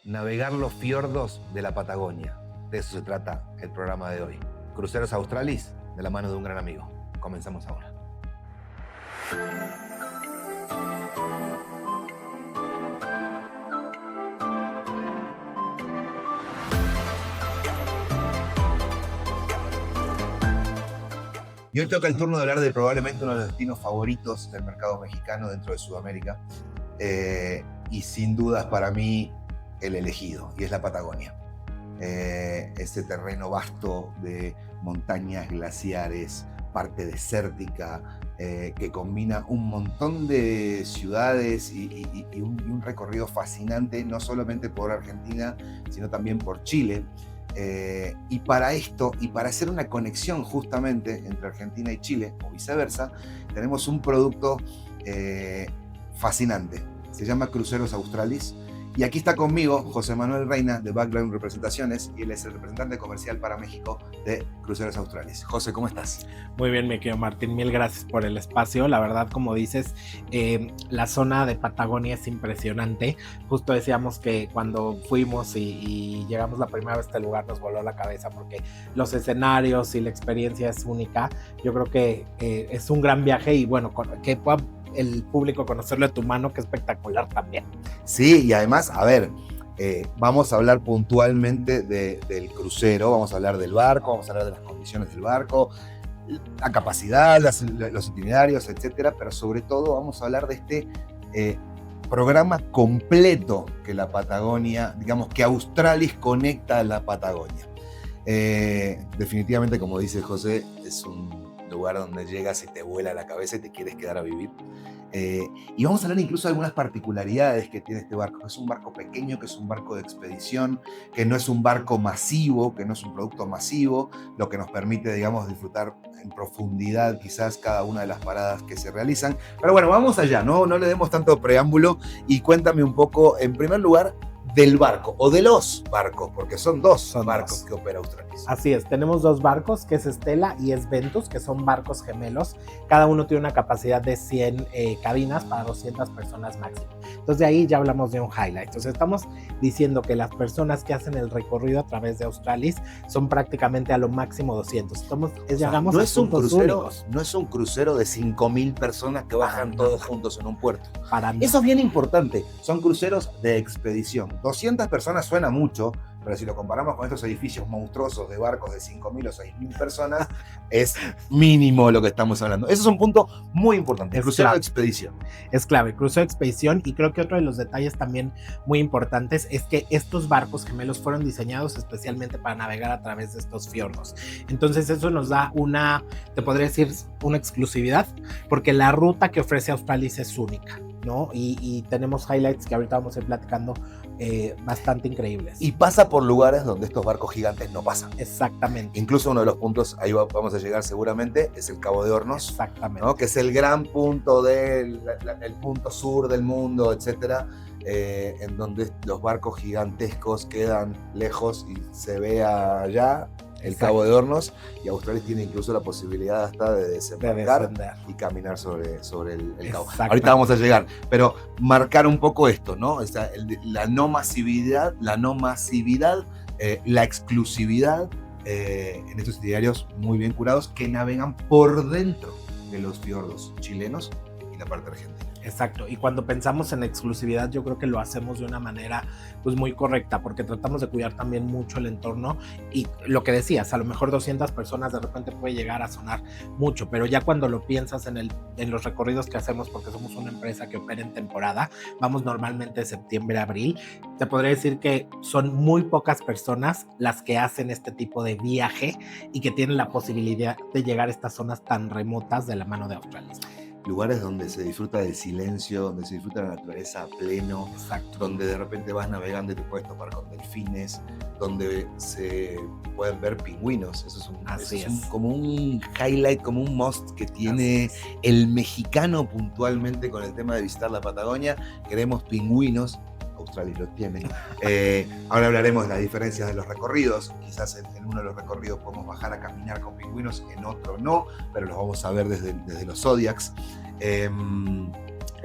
navegar los fiordos de la Patagonia. De eso se trata el programa de hoy. Cruceros Australis, de la mano de un gran amigo. Comenzamos ahora. Y hoy toca el turno de hablar de probablemente uno de los destinos favoritos del mercado mexicano dentro de Sudamérica. Y sin dudas para mí el elegido, y es la Patagonia. Ese terreno vasto de montañas, glaciares, parte desértica, que combina un montón de ciudades y un recorrido fascinante, no solamente por Argentina, sino también por Chile. Y para esto, y para hacer una conexión justamente entre Argentina y Chile, o viceversa, tenemos un producto fascinante. Se llama Cruceros Australis. Y aquí está conmigo José Manuel Reina de Background Representaciones, y él es el representante comercial para México de Cruceros Australis. José, ¿cómo estás? Muy bien, mi querido Martín, mil gracias por el espacio. La verdad, como dices, la zona de Patagonia es impresionante. Justo decíamos que cuando fuimos y llegamos la primera vez a este lugar nos voló la cabeza porque los escenarios y la experiencia es única. Yo creo que es un gran viaje y bueno, que pueda el público conocerlo de tu mano, que espectacular también. Sí, y además, a ver, vamos a hablar puntualmente del crucero, vamos a hablar del barco, vamos a hablar de las condiciones del barco, la capacidad, los itinerarios, etcétera, pero sobre todo vamos a hablar de este programa completo que la Patagonia, digamos, que Australis conecta a la Patagonia. Definitivamente, como dice José, es un lugar donde llegas y te vuela la cabeza y te quieres quedar a vivir. Y vamos a hablar incluso de algunas particularidades que tiene este barco, que es un barco pequeño, que es un barco de expedición, que no es un barco masivo, que no es un producto masivo, lo que nos permite, digamos, disfrutar en profundidad quizás cada una de las paradas que se realizan. Pero bueno, vamos allá, no le demos tanto preámbulo y cuéntame un poco, en primer lugar, del barco o de los barcos, porque son dos barcos que opera Australis. Así es, tenemos dos barcos, que es Stella y es Ventus, que son barcos gemelos. Cada uno tiene una capacidad de 100 cabinas para 200 personas máximo. Entonces de ahí ya hablamos de un highlight. Entonces estamos diciendo que las personas que hacen el recorrido a través de Australis son prácticamente a lo máximo 200. No es un crucero de 5.000 personas que bajan todos juntos en un puerto. Eso es bien importante, son cruceros de expedición. 200 personas suena mucho, pero si lo comparamos con estos edificios monstruosos de barcos de 5.000 o 6.000 personas, es mínimo lo que estamos hablando. Eso es un punto muy importante, el crucero de expedición. Es clave, el crucero de expedición, y creo que otro de los detalles también muy importantes es que estos barcos gemelos fueron diseñados especialmente para navegar a través de estos fiordos. Entonces eso nos da te podría decir, una exclusividad, porque la ruta que ofrece Australis es única, ¿no? Y tenemos highlights que ahorita vamos a ir platicando bastante increíbles. Y pasa por lugares donde estos barcos gigantes no pasan. Exactamente. Incluso uno de los puntos, ahí vamos a llegar seguramente, es el Cabo de Hornos. Exactamente. ¿No? Que es el gran punto el punto sur del mundo, etcétera, en donde los barcos gigantescos quedan lejos y se ve allá el Cabo de Hornos, y Australis tiene incluso la posibilidad hasta de desembarcar y caminar sobre el cabo. Ahorita vamos a llegar, pero marcar un poco esto, ¿no? O sea, la no masividad, la exclusividad en estos itinerarios muy bien curados que navegan por dentro de los fiordos chilenos y la parte argentina. Exacto, y cuando pensamos en exclusividad yo creo que lo hacemos de una manera pues muy correcta, porque tratamos de cuidar también mucho el entorno, y lo que decías, a lo mejor 200 personas de repente puede llegar a sonar mucho, pero ya cuando lo piensas en los recorridos que hacemos, porque somos una empresa que opera en temporada, vamos normalmente de septiembre a abril, te podría decir que son muy pocas personas las que hacen este tipo de viaje y que tienen la posibilidad de llegar a estas zonas tan remotas de la mano de Australis. Lugares donde se disfruta del silencio, donde se disfruta de la naturaleza a pleno. Exacto. Donde de repente vas navegando y te puedes topar con delfines, donde se pueden ver pingüinos. Eso es como un highlight, como un must que tiene el mexicano puntualmente con el tema de visitar la Patagonia. Queremos pingüinos. Australis lo tiene. Ahora hablaremos de las diferencias de los recorridos. Quizás en uno de los recorridos podemos bajar a caminar con pingüinos, en otro no, pero los vamos a ver desde los Zodiacs. En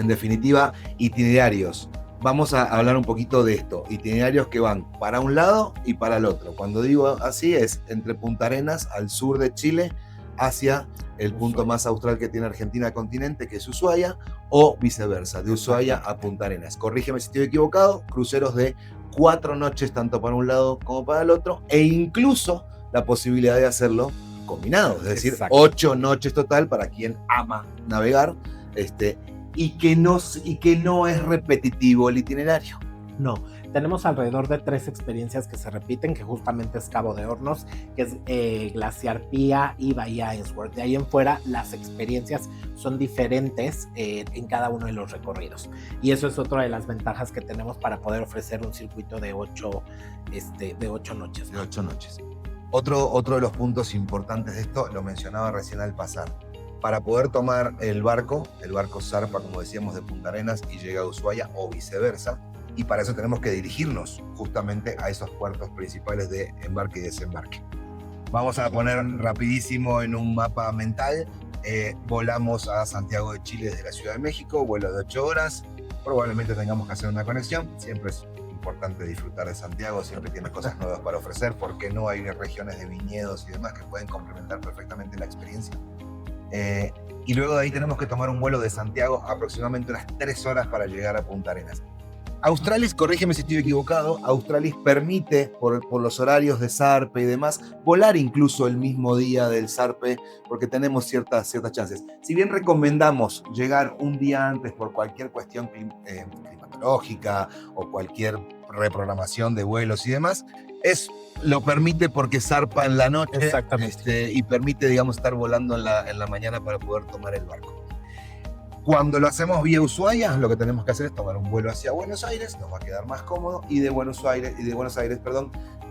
definitiva, itinerarios vamos a hablar un poquito de esto. Itinerarios que van para un lado y para el otro. Cuando digo así es entre Punta Arenas, al sur de Chile, hacia el punto más austral que tiene Argentina continente, que es Ushuaia, o viceversa, de Ushuaia a Punta Arenas. Corrígeme si estoy equivocado, cruceros de 4 noches, tanto para un lado como para el otro, e incluso la posibilidad de hacerlo combinado, es decir, 8 noches total para quien ama navegar, y que no es repetitivo el itinerario. No, tenemos alrededor de 3 experiencias que se repiten, que justamente es Cabo de Hornos, que es Glaciar Pía y Bahía Ainsworth. De ahí en fuera, las experiencias son diferentes en cada uno de los recorridos. Y eso es otra de las ventajas que tenemos para poder ofrecer un circuito de 8 noches. De 8 noches. Otro de los puntos importantes de esto, lo mencionaba recién al pasar. Para poder tomar el barco zarpa, como decíamos, de Punta Arenas y llega a Ushuaia o viceversa, y para eso tenemos que dirigirnos justamente a esos puertos principales de embarque y desembarque. Vamos a poner rapidísimo en un mapa mental, volamos a Santiago de Chile desde la Ciudad de México, vuelo de 8 horas, probablemente tengamos que hacer una conexión, siempre es importante disfrutar de Santiago, siempre tiene cosas nuevas para ofrecer, porque no hay regiones de viñedos y demás que pueden complementar perfectamente la experiencia. Y luego de ahí tenemos que tomar un vuelo de Santiago aproximadamente unas 3 horas para llegar a Punta Arenas. Australis, corrígeme si estoy equivocado, Australis permite, por los horarios de zarpe y demás, volar incluso el mismo día del zarpe, porque tenemos ciertas chances. Si bien recomendamos llegar un día antes por cualquier cuestión climatológica o cualquier reprogramación de vuelos y demás, lo permite porque zarpa en la noche. Exactamente. Y permite, digamos, estar volando en la mañana para poder tomar el barco. Cuando lo hacemos vía Ushuaia, lo que tenemos que hacer es tomar un vuelo hacia Buenos Aires, nos va a quedar más cómodo, y de Buenos Aires,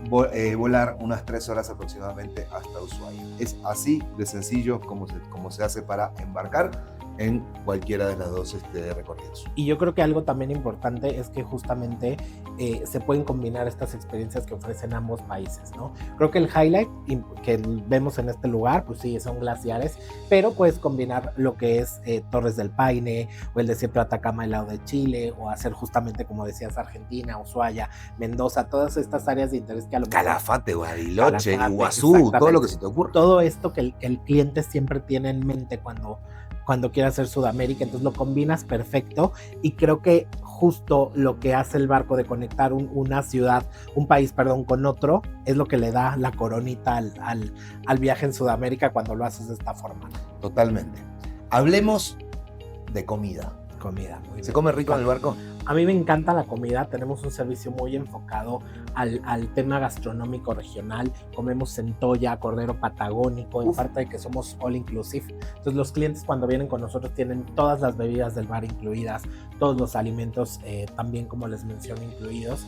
volar unas 3 horas aproximadamente hasta Ushuaia. Es así de sencillo como se hace para embarcar en cualquiera de las dos recorridos. Y yo creo que algo también importante es que justamente se pueden combinar estas experiencias que ofrecen ambos países, ¿no? Creo que el highlight que vemos en este lugar, pues sí, son glaciares, pero puedes combinar lo que es Torres del Paine o el desierto de Atacama al lado de Chile, o hacer justamente, como decías, Argentina, Ushuaia, Mendoza, todas estas áreas de interés que a lo mejor... Calafate, Bariloche, Iguazú, todo lo que se te ocurra. Todo esto que el cliente siempre tiene en mente cuando quiere hacer Sudamérica, entonces lo combinas perfecto, y creo que justo lo que hace el barco de conectar un país con otro, es lo que le da la coronita al viaje en Sudamérica cuando lo haces de esta forma. Totalmente. Hablemos de comida. Muy bien. ¿Se come rico en el barco? A mí me encanta la comida, tenemos un servicio muy enfocado al tema gastronómico regional, comemos centolla, cordero patagónico, en parte de que somos all inclusive, entonces los clientes cuando vienen con nosotros tienen todas las bebidas del bar incluidas, todos los alimentos también, como les menciono, incluidos,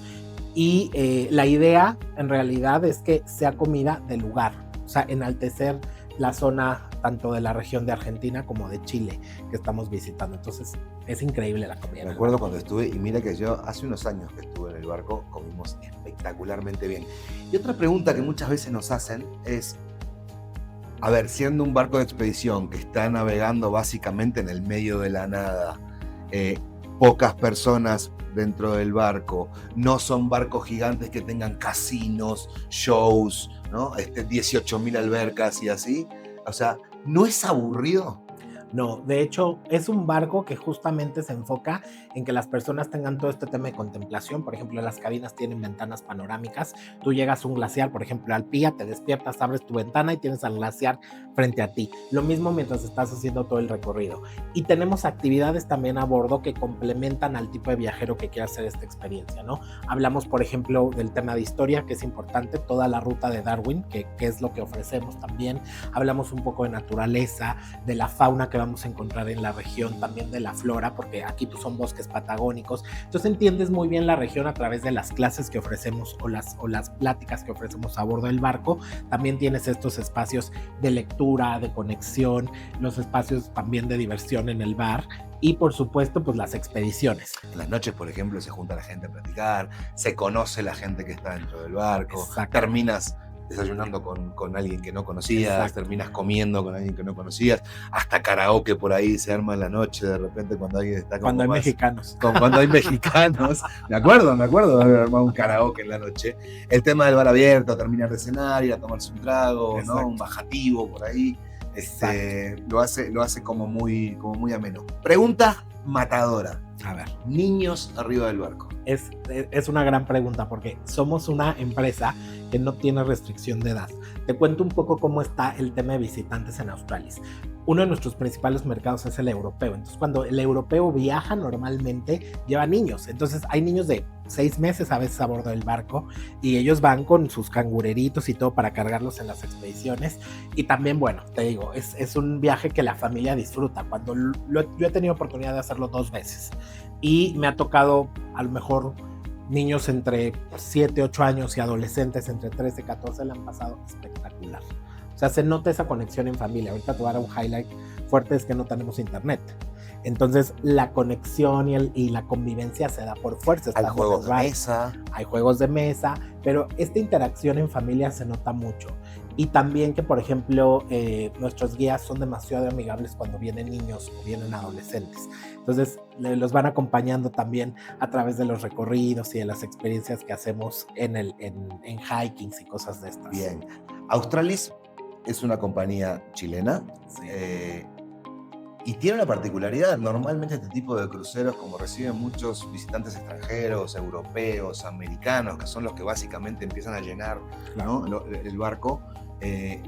y la idea en realidad es que sea comida de lugar, o sea, enaltecer la zona tanto de la región de Argentina como de Chile que estamos visitando. Entonces es increíble la comida. Me acuerdo cuando estuve, y mira que yo hace unos años que estuve en el barco, comimos espectacularmente bien. Y otra pregunta que muchas veces nos hacen es, a ver, siendo un barco de expedición que está navegando básicamente en el medio de la nada, pocas personas dentro del barco, no son barcos gigantes que tengan casinos, shows, ¿no? 18.000 albercas y así, o sea, ¿no es aburrido? No, de hecho, es un barco que justamente se enfoca en que las personas tengan todo este tema de contemplación. Por ejemplo, las cabinas tienen ventanas panorámicas. Tú llegas a un glaciar, por ejemplo, al Pía, te despiertas, abres tu ventana y tienes al glaciar frente a ti. Lo mismo mientras estás haciendo todo el recorrido. Y tenemos actividades también a bordo que complementan al tipo de viajero que quiera hacer esta experiencia, ¿no? Hablamos, por ejemplo, del tema de historia, que es importante, toda la ruta de Darwin, que es lo que ofrecemos también. Hablamos un poco de naturaleza, de la fauna que vamos a encontrar en la región, también de la flora, porque aquí pues, son bosques patagónicos. Entonces entiendes muy bien la región a través de las clases que ofrecemos o las pláticas que ofrecemos a bordo del barco. También tienes estos espacios de lectura, de conexión, los espacios también de diversión en el bar. Y por supuesto, pues las expediciones. En las noches, por ejemplo, se junta la gente a platicar, se conoce la gente que está dentro del barco, terminas desayunando con alguien que no conocías, Exacto. terminas comiendo con alguien que no conocías, hasta karaoke por ahí se arma en la noche de repente cuando alguien está como Cuando hay más- mexicanos. cuando hay mexicanos. Me acuerdo de haber armado un karaoke en la noche. El tema del bar abierto, terminar de cenar, ir a tomarse un trago, ¿no? Un bajativo por ahí. Lo hace como muy ameno. Pregunta matadora. A ver. Niños arriba del barco. Es una gran pregunta porque somos una empresa que no tiene restricción de edad. Te cuento un poco cómo está el tema de visitantes en Australis. Uno de nuestros principales mercados es el europeo. Entonces, cuando el europeo viaja, normalmente lleva niños. Entonces, hay niños de 6 meses a veces a bordo del barco y ellos van con sus cangureritos y todo para cargarlos en las expediciones. Y también, bueno, te digo, es un viaje que la familia disfruta. Yo he tenido oportunidad de hacerlo 2 veces y me ha tocado a lo mejor niños entre 7, 8 años y adolescentes entre 13 y 14 le han pasado espectacular. O sea, se nota esa conexión en familia. Ahorita te voy a dar un highlight fuerte, es que no tenemos internet. Entonces, la conexión y la convivencia se da por fuerza. Hay juegos de mesa. Hay juegos de mesa, pero esta interacción en familia se nota mucho. Y también que, por ejemplo, nuestros guías son demasiado amigables cuando vienen niños o vienen adolescentes. Entonces, los van acompañando también a través de los recorridos y de las experiencias que hacemos en hikings y cosas de estas. Bien. Australis es una compañía chilena. Sí. Y tiene una particularidad. Normalmente este tipo de cruceros, como reciben muchos visitantes extranjeros, europeos, americanos, que son los que básicamente empiezan a llenar, ¿no? el barco,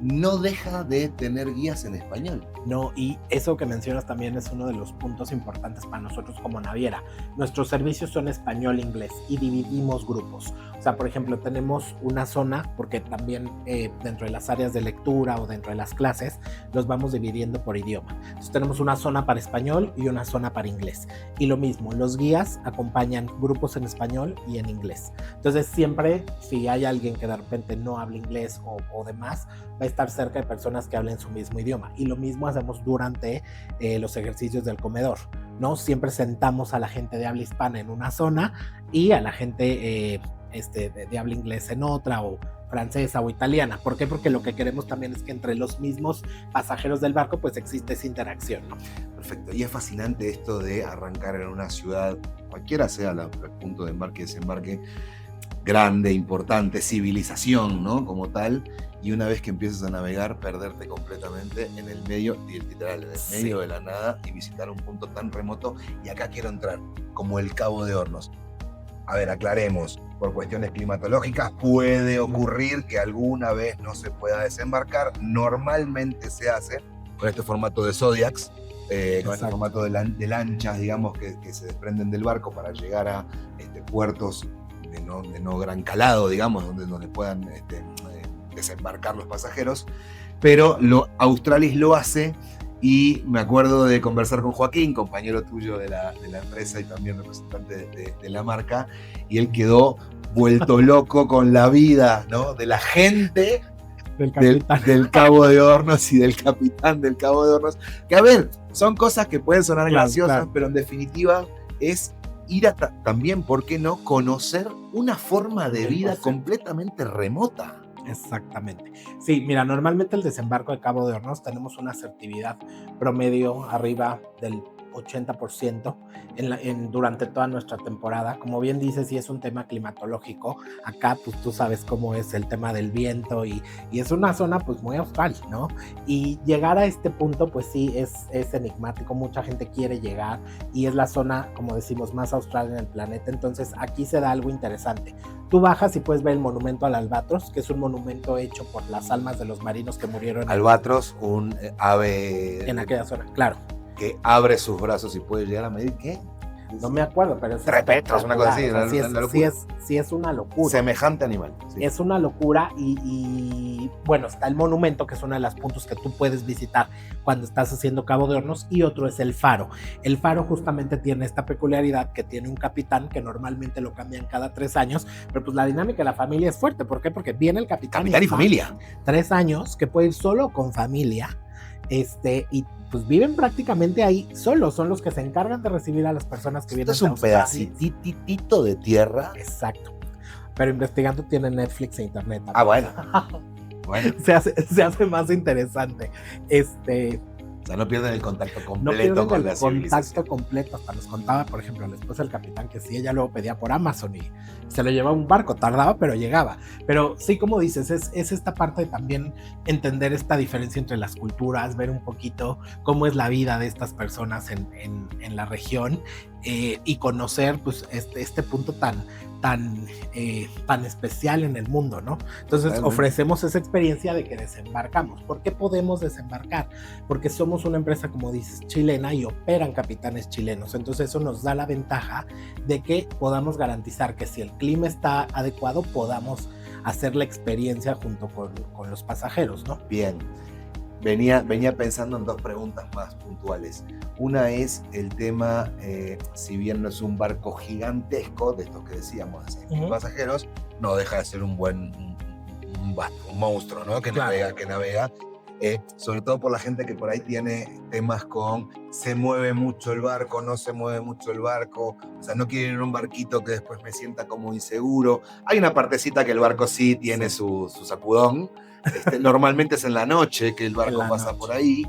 no deja de tener guías en español. No, y eso que mencionas también es uno de los puntos importantes para nosotros como naviera. Nuestros servicios son español e inglés y dividimos grupos. O sea, por ejemplo, tenemos una zona, porque también dentro de las áreas de lectura o dentro de las clases, los vamos dividiendo por idioma. Entonces tenemos una zona para español y una zona para inglés. Y lo mismo, los guías acompañan grupos en español y en inglés. Entonces siempre, si hay alguien que de repente no habla inglés o demás, va a estar cerca de personas que hablen su mismo idioma. Y lo mismo hacemos durante los ejercicios del comedor, ¿no? Siempre sentamos a la gente de habla hispana en una zona y a la gente de habla inglés en otra, o francesa o italiana. ¿Por qué? Porque lo que queremos también es que entre los mismos pasajeros del barco pues existe esa interacción, ¿no? Perfecto. Y es fascinante esto de arrancar en una ciudad, cualquiera sea el punto de embarque y desembarque, grande, importante, civilización, ¿no? Como tal, y una vez que empiezas a navegar, perderte completamente en el medio, literal, en el medio de la nada, y visitar un punto tan remoto. Y acá quiero entrar, como el Cabo de Hornos. A ver, aclaremos, por cuestiones climatológicas puede ocurrir que alguna vez no se pueda desembarcar. Normalmente se hace con este formato de Zodiacs, con este formato de lanchas, digamos, que se desprenden del barco para llegar a puertos de no gran calado, digamos, donde puedan desembarcar los pasajeros. Pero Australis lo hace. Y me acuerdo de conversar con Joaquín, compañero tuyo de la empresa y también representante de la marca, y él quedó vuelto loco con la vida, ¿no? De la gente del Cabo de Hornos y del capitán del Cabo de Hornos. Que a ver, son cosas que pueden sonar graciosas, pero en definitiva es ir a también, ¿por qué no?, conocer una forma de vida completamente remota. Exactamente. Sí, mira, normalmente el desembarco de Cabo de Hornos tenemos una asertividad promedio arriba del 80% durante toda nuestra temporada. Como bien dices, sí es un tema climatológico. Acá, pues tú sabes cómo es el tema del viento y es una zona pues muy austral, ¿no? Y llegar a este punto, pues sí, es enigmático. Mucha gente quiere llegar y es la zona, como decimos, más austral en el planeta. Entonces, aquí se da algo interesante. Tú bajas y puedes ver el monumento al albatros, que es un monumento hecho por las almas de los marinos que murieron. Albatros, un ave... En aquella zona, claro. Que abre sus brazos y puede llegar a medir, ¿qué? No me acuerdo, pero es 3 metros, una cosa así. O sea, sí es una locura. Semejante animal. Sí. Es una locura y bueno, está el monumento, que es uno de los puntos que tú puedes visitar cuando estás haciendo Cabo de Hornos, y otro es el faro. El faro justamente tiene esta peculiaridad que tiene un capitán, que normalmente lo cambian cada 3 años, pero pues la dinámica de la familia es fuerte. ¿Por qué? Porque viene el capitán y familia. 3 años, que puede ir solo con familia, y pues viven prácticamente ahí solos, son los que se encargan de recibir a las personas que vienen. Esto es un pedacitito de tierra. Exacto. Pero investigando tiene Netflix e internet. Ah, bueno. Bueno, se hace más interesante. o sea, no pierden el contacto No completo pierden con el la civilización. contacto completo. Hasta nos contaba, por ejemplo, la esposa del capitán que sí, ella luego pedía por Amazon y se lo llevaba un barco, tardaba, pero llegaba. Pero sí, como dices, es esta parte de también entender esta diferencia entre las culturas, ver un poquito cómo es la vida de estas personas en la región, y conocer pues este punto tan especial en el mundo, ¿no? Entonces Realmente. ofrecemos esa experiencia de que desembarcamos. ¿Por qué podemos desembarcar? Porque somos una empresa, como dices, chilena y operan capitanes chilenos. Entonces eso nos da la ventaja de que podamos garantizar que si el clima está adecuado, podamos hacer la experiencia junto con los pasajeros, ¿no? Bien. Venía pensando en dos preguntas más puntuales. Una es el tema, si bien no es un barco gigantesco, de estos que decíamos, de 6.000 pasajeros, no deja de ser un monstruo, ¿no? Que Claro. navega. Sobre todo por la gente que por ahí tiene temas con se mueve mucho el barco, no se mueve mucho el barco, o sea, no quiero ir en un barquito que después me sienta como inseguro. Hay una partecita que el barco sí tiene su sacudón. Normalmente es en la noche que el barco pasa por ahí.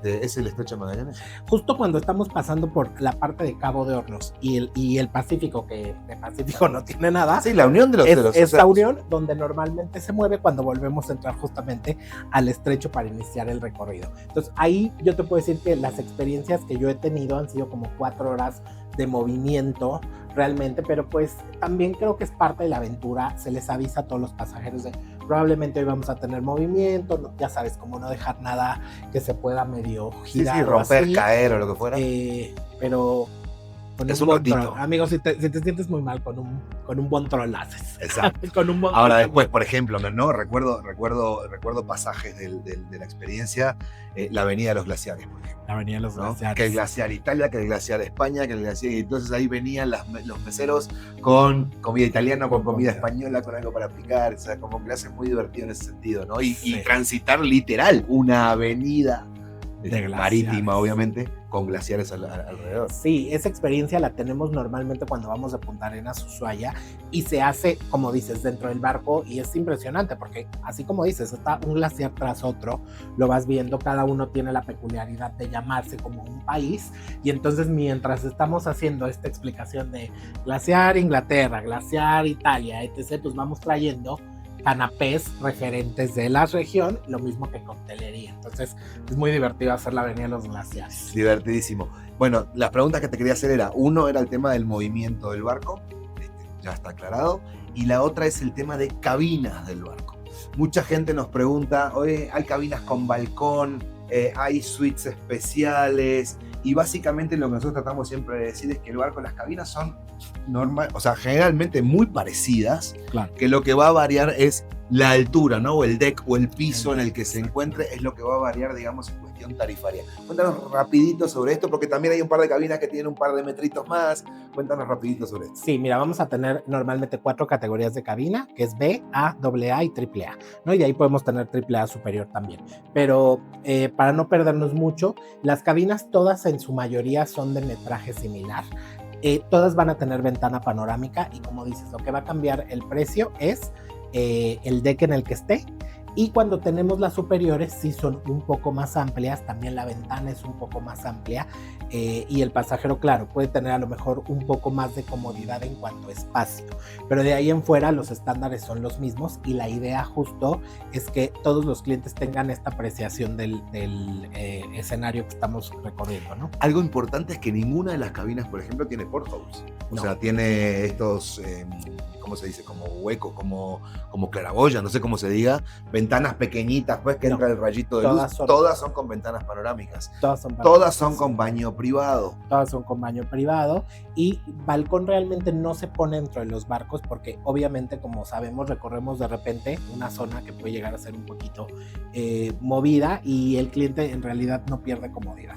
Es el Estrecho de Magallanes. Justo cuando estamos pasando por la parte de Cabo de Hornos y el Pacífico, que de Pacífico no tiene nada. Sí, la unión de los es la unión donde normalmente se mueve cuando volvemos a entrar justamente al estrecho para iniciar el recorrido. Entonces ahí yo te puedo decir que las experiencias que yo he tenido han sido como 4 horas de movimiento realmente, pero pues también creo que es parte de la aventura. Se les avisa a todos los pasajeros de probablemente hoy vamos a tener movimiento, no, ya sabes, como no dejar nada que se pueda medio girar, sí, romper, así, caer o lo que fuera. Pero con es un un buen troll. Amigos, si te sientes muy mal, con un buen troll haces. Exacto. Con un buen Ahora después, por ejemplo, ¿no? Recuerdo pasajes de la experiencia, la Avenida de los Glaciares, por ejemplo. La Avenida de los Glaciares. Que el Glaciar Italia, que el Glaciar España, que el Glaciar... Y entonces ahí venían los meseros con comida italiana, con comida española, con algo para picar. O sea, como que le hace muy divertido en ese sentido, ¿no? Y transitar literal una avenida marítima, obviamente, con glaciares alrededor. Sí, esa experiencia la tenemos normalmente cuando vamos de Punta Arenas a Ushuaia y se hace, como dices, dentro del barco y es impresionante porque así como dices, está un glaciar tras otro, lo vas viendo, cada uno tiene la peculiaridad de llamarse como un país y entonces mientras estamos haciendo esta explicación de glaciar Inglaterra, glaciar Italia, etc., pues vamos trayendo canapés referentes de la región, lo mismo que coctelería. Entonces es muy divertido hacer la Avenida de los Glaciares. Divertidísimo. Bueno, las preguntas que te quería hacer uno era el tema del movimiento del barco, ya está aclarado, y la otra es el tema de cabinas del barco. Mucha gente nos pregunta, oye, ¿hay cabinas con balcón? ¿Hay suites especiales? Y básicamente lo que nosotros tratamos siempre de decir es que el barco, las cabinas son normal, o sea, generalmente muy parecidas, claro, que lo que va a variar es la altura, ¿no? O el deck o el piso en el que se encuentre es lo que va a variar, digamos, en cuestión tarifaria. Cuéntanos rapidito sobre esto, porque también hay un par de cabinas que tienen un par de metritos más. Cuéntanos rapidito sobre esto. Sí, mira, vamos a tener normalmente 4 categorías de cabina, que es B, A, AA y AAA, ¿no? Y ahí podemos tener AAA superior también. Pero para no perdernos mucho, las cabinas todas en su mayoría son de metraje similar. Todas van a tener ventana panorámica y como dices, lo que va a cambiar el precio es el deck en el que esté. Y cuando tenemos las superiores, sí son un poco más amplias, también la ventana es un poco más amplia y el pasajero, claro, puede tener a lo mejor un poco más de comodidad en cuanto a espacio. Pero de ahí en fuera los estándares son los mismos y la idea justo es que todos los clientes tengan esta apreciación del escenario que estamos recorriendo, ¿no? Algo importante es que ninguna de las cabinas, por ejemplo, tiene portholes. O sea, tiene estos... ¿cómo se dice? Como huecos, como claraboya, no sé cómo se diga, ventanas pequeñitas, pues que entra el rayito de luz. Todas son con ventanas panorámicas. Todas son con baño privado. Todas son con baño privado y balcón realmente no se pone dentro de los barcos porque obviamente, como sabemos, recorremos de repente una zona que puede llegar a ser un poquito movida y el cliente en realidad no pierde comodidad.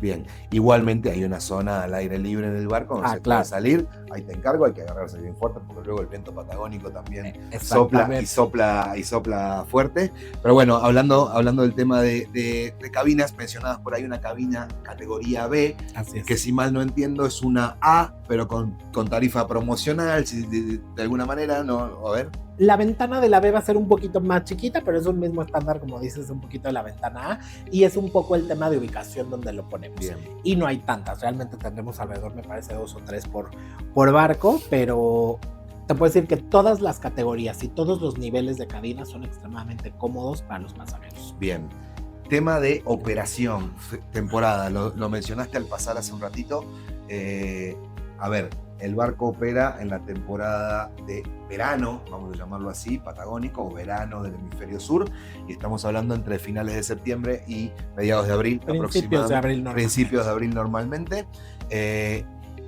Bien, igualmente hay una zona al aire libre en el barco donde se puede salir, ahí te encargo, hay que agarrarse bien fuerte porque luego el viento patagónico también sopla fuerte. Pero bueno, hablando del tema de cabinas, mencionadas por ahí una cabina categoría B, que si mal no entiendo es una A, pero con tarifa promocional, de alguna manera, ¿no? A ver. La ventana de la B va a ser un poquito más chiquita, pero es un mismo estándar, como dices, un poquito de la ventana A, y es un poco el tema de ubicación donde lo ponemos. Bien. Y no hay tantas, realmente tendremos alrededor, me parece, 2 o 3 por barco, pero te puedo decir que todas las categorías y todos los niveles de cabina son extremadamente cómodos para los pasajeros. Bien. Tema de operación, temporada, lo mencionaste al pasar hace un ratito. A ver, el barco opera en la temporada de verano, vamos a llamarlo así, patagónico, o verano del hemisferio sur, y estamos hablando entre finales de septiembre y mediados de abril, Principios de abril normalmente.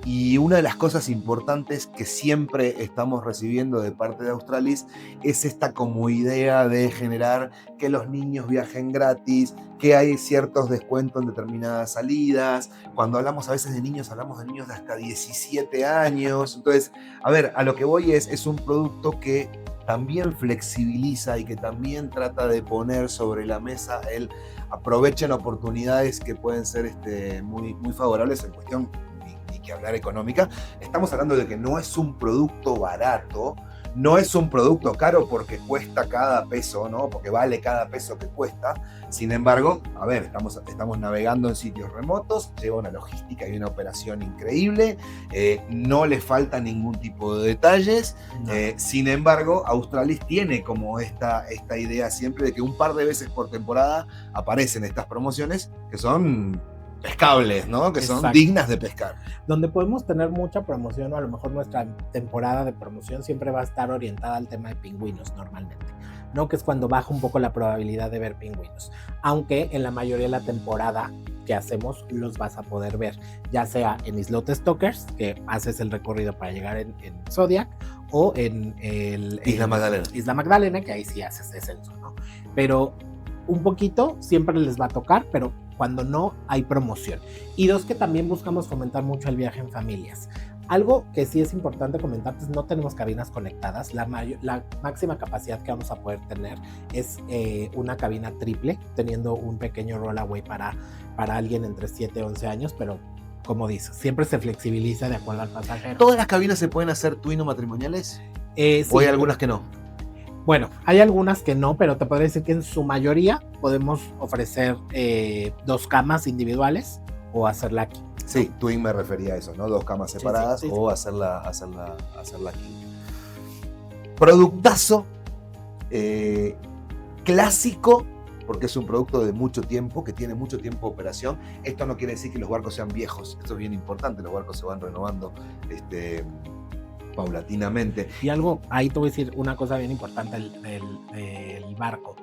Y una de las cosas importantes que siempre estamos recibiendo de parte de Australis es esta como idea de generar que los niños viajen gratis, que hay ciertos descuentos en determinadas salidas. Cuando hablamos a veces de niños, hablamos de niños de hasta 17 años. Entonces, a ver, a lo que voy es un producto que también flexibiliza y que también trata de poner sobre la mesa el aprovechen oportunidades que pueden ser muy, muy favorables en cuestión que hablar económica. Estamos hablando de que no es un producto barato, no es un producto caro porque cuesta cada peso, ¿no? Porque vale cada peso que cuesta. Sin embargo, a ver, estamos navegando en sitios remotos, lleva una logística y una operación increíble, no le falta ningún tipo de detalles. No. Sin embargo, Australis tiene como esta idea siempre de que un par de veces por temporada aparecen estas promociones que son pescables, ¿no? Que son dignas de pescar. Donde podemos tener mucha promoción, o a lo mejor nuestra temporada de promoción siempre va a estar orientada al tema de pingüinos normalmente, ¿no? Que es cuando baja un poco la probabilidad de ver pingüinos. Aunque en la mayoría de la temporada que hacemos los vas a poder ver, ya sea en Islote Stokers, que haces el recorrido para llegar en Zodiac, o en Isla Magdalena. Isla Magdalena, que ahí sí haces descenso, ¿no? Pero un poquito siempre les va a tocar, pero cuando no hay promoción. Y dos, que también buscamos fomentar mucho el viaje en familias. Algo que sí es importante comentar es no tenemos cabinas conectadas. La máxima capacidad que vamos a poder tener es una cabina triple, teniendo un pequeño rollaway para alguien entre 7 y 11 años, pero como dices, siempre se flexibiliza de acuerdo al pasajero. ¿Todas las cabinas se pueden hacer twin o matrimoniales? Sí, ¿O hay algunas que no? Bueno, hay algunas que no, pero te podría decir que en su mayoría podemos ofrecer 2 camas individuales o hacerla aquí. Sí, twin me refería a eso, ¿no? 2 camas separadas, sí. O hacerla aquí. Productazo clásico, porque es un producto de mucho tiempo, que tiene mucho tiempo de operación. Esto no quiere decir que los barcos sean viejos, esto es bien importante, los barcos se van renovando paulatinamente. Y algo, ahí te voy a decir una cosa bien importante del barco.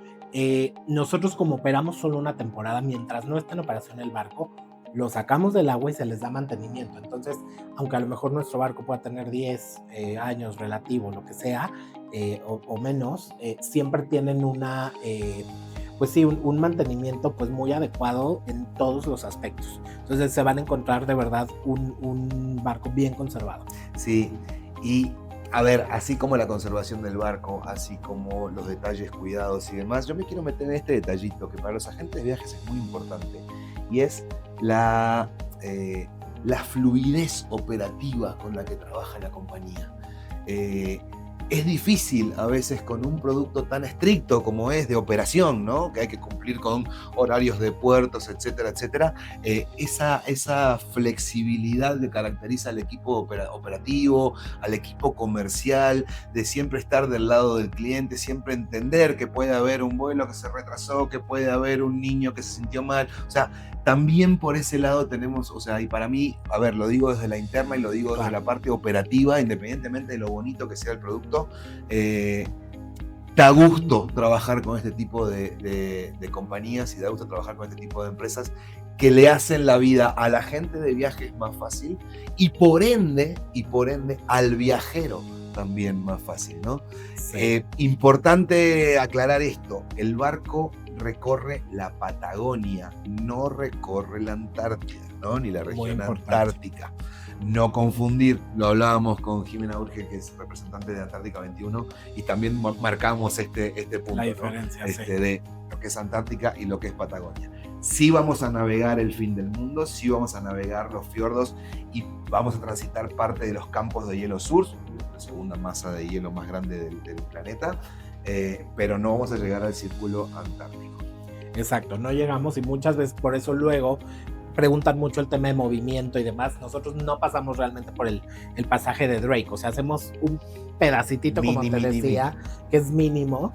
Nosotros como operamos solo una temporada, mientras no está en operación el barco, lo sacamos del agua y se les da mantenimiento. Entonces, aunque a lo mejor nuestro barco pueda tener 10 años relativo, lo que sea, o menos, siempre tienen pues sí, un mantenimiento pues muy adecuado en todos los aspectos. Entonces se van a encontrar de verdad un barco bien conservado. Sí, y a ver, así como la conservación del barco, así como los detalles cuidados y demás, yo me quiero meter en este detallito que para los agentes de viajes es muy importante, y es la fluidez operativa con la que trabaja la compañía. Es difícil a veces con un producto tan estricto como es de operación, ¿no? Que hay que cumplir con horarios de puertos, etcétera, etcétera. Esa flexibilidad que caracteriza al equipo operativo, al equipo comercial, de siempre estar del lado del cliente, siempre entender que puede haber un vuelo que se retrasó, que puede haber un niño que se sintió mal. O sea, también por ese lado tenemos, o sea, y para mí, a ver, lo digo desde la interna y lo digo desde la parte operativa, independientemente de lo bonito que sea el producto, da gusto trabajar con este tipo de compañías y da gusto trabajar con este tipo de empresas que le hacen la vida a la gente de viajes más fácil y por ende al viajero también más fácil, ¿no? Sí. Importante aclarar esto, el barco recorre la Patagonia, no recorre la Antártida, ¿no? Ni la región antártica. No confundir, lo hablábamos con Jimena Urge, que es representante de Antártica 21, y también marcamos este punto, la diferencia, ¿no? sí. De lo que es Antártica y lo que es Patagonia. Sí vamos a navegar el fin del mundo, sí vamos a navegar los fiordos y vamos a transitar parte de los campos de hielo sur, la segunda masa de hielo más grande del planeta, pero no vamos a llegar al círculo antártico. Exacto, no llegamos y muchas veces por eso luego preguntan mucho el tema de movimiento y demás. Nosotros no pasamos realmente por el pasaje de Drake, o sea, hacemos un pedacitito, como te decía, que es mínimo,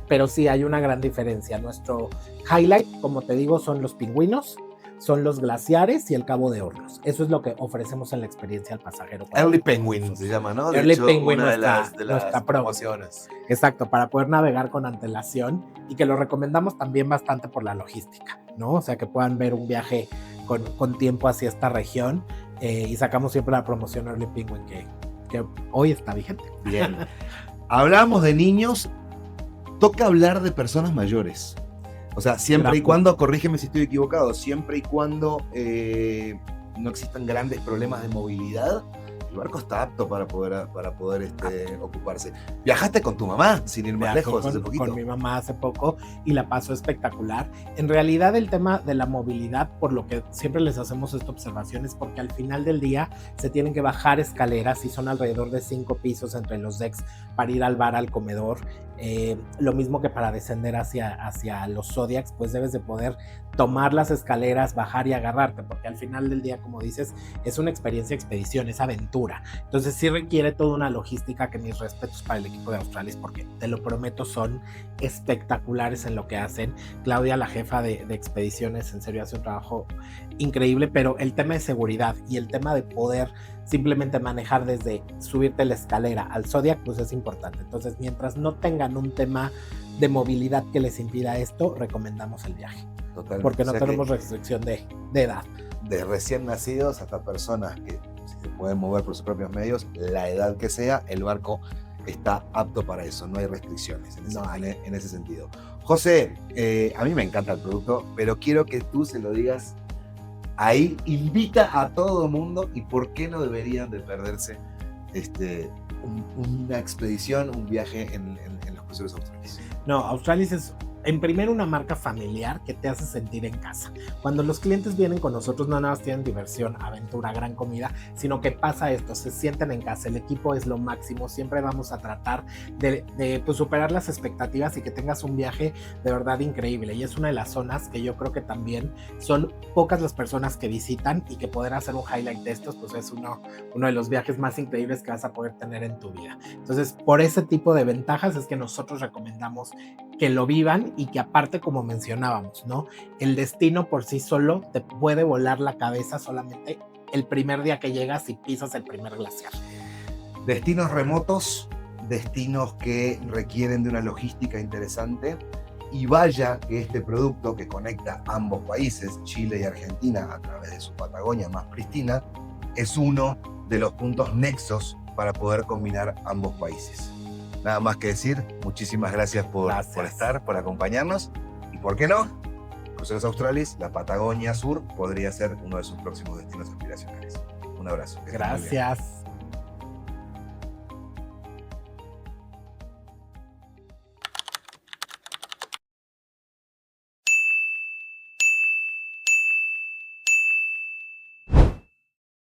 pero sí hay una gran diferencia. Nuestro highlight, como te digo, son los pingüinos, son los glaciares y el Cabo de Hornos. Eso es lo que ofrecemos en la experiencia al pasajero. Early Penguin se llama, ¿no? Early Penguin, una de las promociones. Exacto, para poder navegar con antelación y que lo recomendamos también bastante por la logística, ¿no? O sea, que puedan ver un viaje con tiempo hacia esta región, y sacamos siempre la promoción Early Penguin que hoy está vigente. Bien. Hablamos de niños, toca hablar de personas mayores. O sea, siempre y cuando, corrígeme si estoy equivocado, siempre y cuando no existan grandes problemas de movilidad, el barco está apto para poder ocuparse. ¿Viajaste con tu mamá, sin ir más lejos, hace poquito? Con mi mamá hace poco y la pasó espectacular. En realidad el tema de la movilidad, por lo que siempre les hacemos esta observación, es porque al final del día se tienen que bajar escaleras y son alrededor de 5 pisos entre los decks para ir al bar, al comedor. Lo mismo que para descender hacia los Zodiacs, pues debes de poder tomar las escaleras, bajar y agarrarte, porque al final del día, como dices, es una experiencia expedición, es aventura. Entonces sí requiere toda una logística, que mis respetos para el equipo de Australis, porque te lo prometo, son espectaculares en lo que hacen. Claudia, la jefa de expediciones, en serio hace un trabajo increíble, pero el tema de seguridad y el tema de poder simplemente manejar desde subirte la escalera al Zodiac, pues es importante. Entonces, mientras no tengan un tema de movilidad que les impida esto, recomendamos el viaje. Totalmente. Porque no tenemos restricción de edad. De recién nacidos hasta personas que se pueden mover por sus propios medios, la edad que sea, el barco está apto para eso, no hay restricciones en ese sentido. José, a mí me encanta el producto, pero quiero que tú se lo digas ahí, invita a todo mundo y por qué no deberían de perderse una expedición, un viaje en los cruceros Australis. No, Australis es en primero una marca familiar que te hace sentir en casa. Cuando los clientes vienen con nosotros, no nada más tienen diversión, aventura, gran comida, sino que pasa esto, se sienten en casa, el equipo es lo máximo, siempre vamos a tratar de pues, superar las expectativas y que tengas un viaje de verdad increíble. Y es una de las zonas que yo creo que también son pocas las personas que visitan, y que poder hacer un highlight de estos, pues es uno de los viajes más increíbles que vas a poder tener en tu vida. Entonces, por ese tipo de ventajas es que nosotros recomendamos que lo vivan, y que aparte, como mencionábamos, ¿no? El destino por sí solo te puede volar la cabeza solamente el primer día que llegas y pisas el primer glaciar. Destinos remotos, destinos que requieren de una logística interesante, y vaya que este producto que conecta ambos países, Chile y Argentina, a través de su Patagonia más pristina, es uno de los puntos nexos para poder combinar ambos países. Nada más que decir, muchísimas gracias por estar, por acompañarnos, y por qué no, Cruceros Australis, la Patagonia Sur podría ser uno de sus próximos destinos aspiracionales. Un abrazo. Gracias.